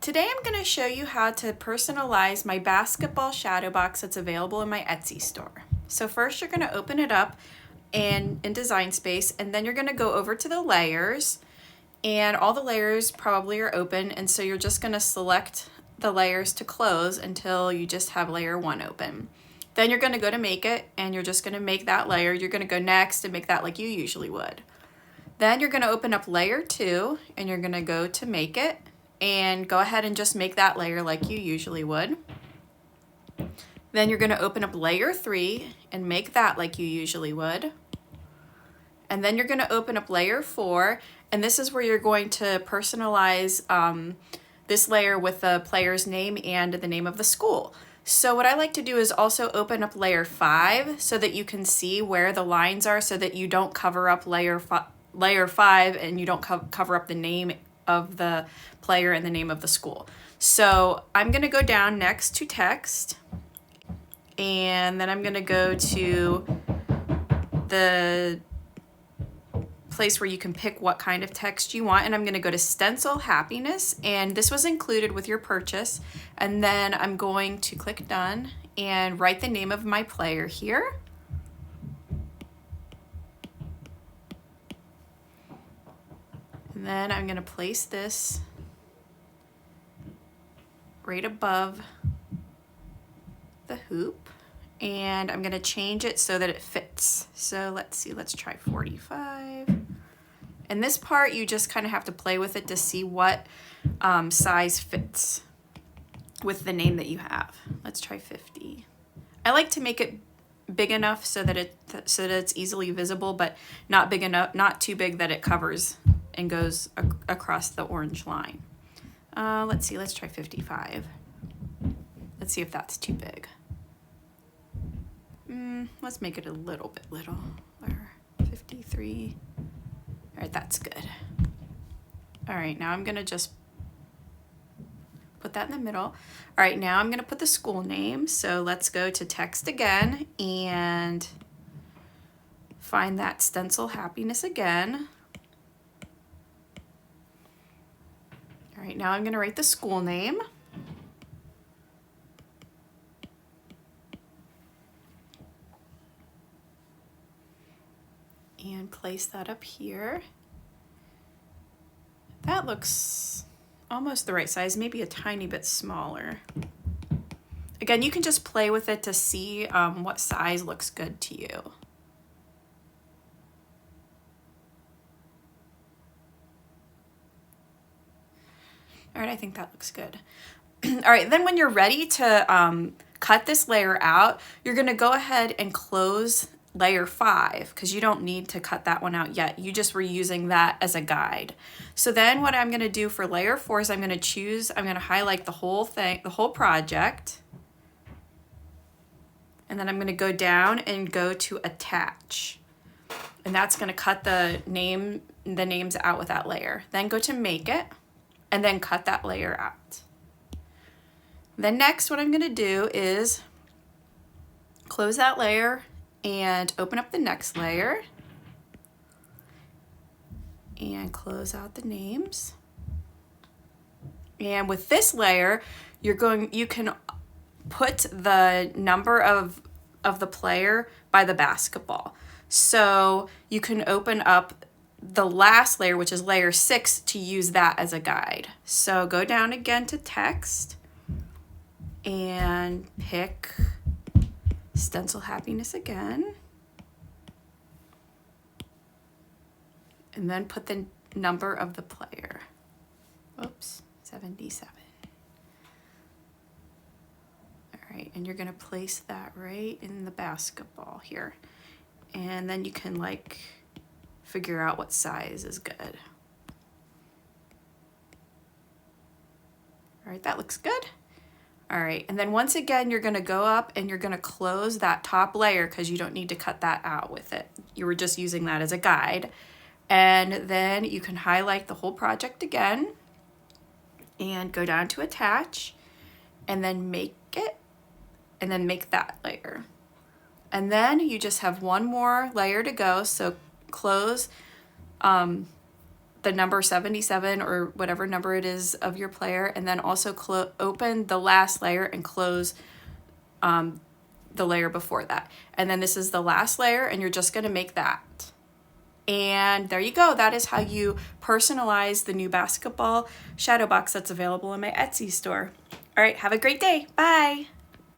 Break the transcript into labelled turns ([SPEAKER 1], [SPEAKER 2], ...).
[SPEAKER 1] Today I'm going to show you how to personalize my basketball shadow box that's available in my Etsy store. So first you're going to open it up in Design Space, and then you're going to go over to the layers, and all the layers probably are open, and so you're just going to select the layers to close until you just have layer 1 open. Then you're going to go to make it, and you're just going to make that layer. You're going to go next and make that like you usually would. Then you're going to open up layer 2, and you're going to go to make it, and go ahead and just make that layer like you usually would. Then you're going to open up layer 3 and make that like you usually would. And then you're going to open up layer 4, and this is where you're going to personalize this layer with the player's name and the name of the school. So what I like to do is also open up layer 5 so that you can see where the lines are, so that you don't cover up layer 5 and you don't cover up the name of the player and the name of the school. So I'm going to go down next to text, and then I'm going to go to the place where you can pick what kind of text you want, and I'm going to go to stencil happiness, and this was included with your purchase. And then I'm going to click done and write the name of my player here. And then I'm going to place this right above the hoop, and I'm going to change it so that it fits. So let's see, let's try 45. And this part you just kind of have to play with it to see what size fits with the name that you have. Let's try 50. I like to make it big enough so that it's easily visible, but not big enough, not too big that it covers and goes across the orange line. Let's see, let's try 55. Let's see if that's too big. Let's make it a little bit little, or 53. All right, that's good. All right, now I'm gonna just put that in the middle. All right, now I'm gonna put the school name. So let's go to text again and find that stencil happiness again. All right, now I'm gonna write the school name. And place that up here. That looks almost the right size, maybe a tiny bit smaller. Again, you can just play with it to see what size looks good to you. All right, I think that looks good. All right, then when you're ready to cut this layer out, you're gonna go ahead and close layer 5, because you don't need to cut that one out yet. You just were using that as a guide. So then what I'm gonna do for layer 4 is I'm gonna highlight the whole thing, the whole project. And then I'm gonna go down and go to attach. And that's gonna cut the names out with that layer. Then go to make it, and then cut that layer out. Then next, what I'm gonna do is close that layer and open up the next layer and close out the names. And with this layer, you can put the number of the player by the basketball. So you can open up the last layer, which is layer 6, to use that as a guide. So go down again to text and pick stencil happiness again. And then put the number of the player. Oops, 77. All right, and you're gonna place that right in the basketball here. And then you can like figure out what size is good. All right, that looks good. All right, and then once again, you're gonna go up and you're gonna close that top layer, because you don't need to cut that out with it. You were just using that as a guide. And then you can highlight the whole project again and go down to attach, and then make it, and then make that layer. And then you just have one more layer to go, so close the number 77 or whatever number it is of your player, and then also open the last layer and close the layer before that. And then this is the last layer, and you're just going to make that. And there you go. That is how you personalize the new basketball shadow box that's available in my Etsy store. All right, have a great day. Bye.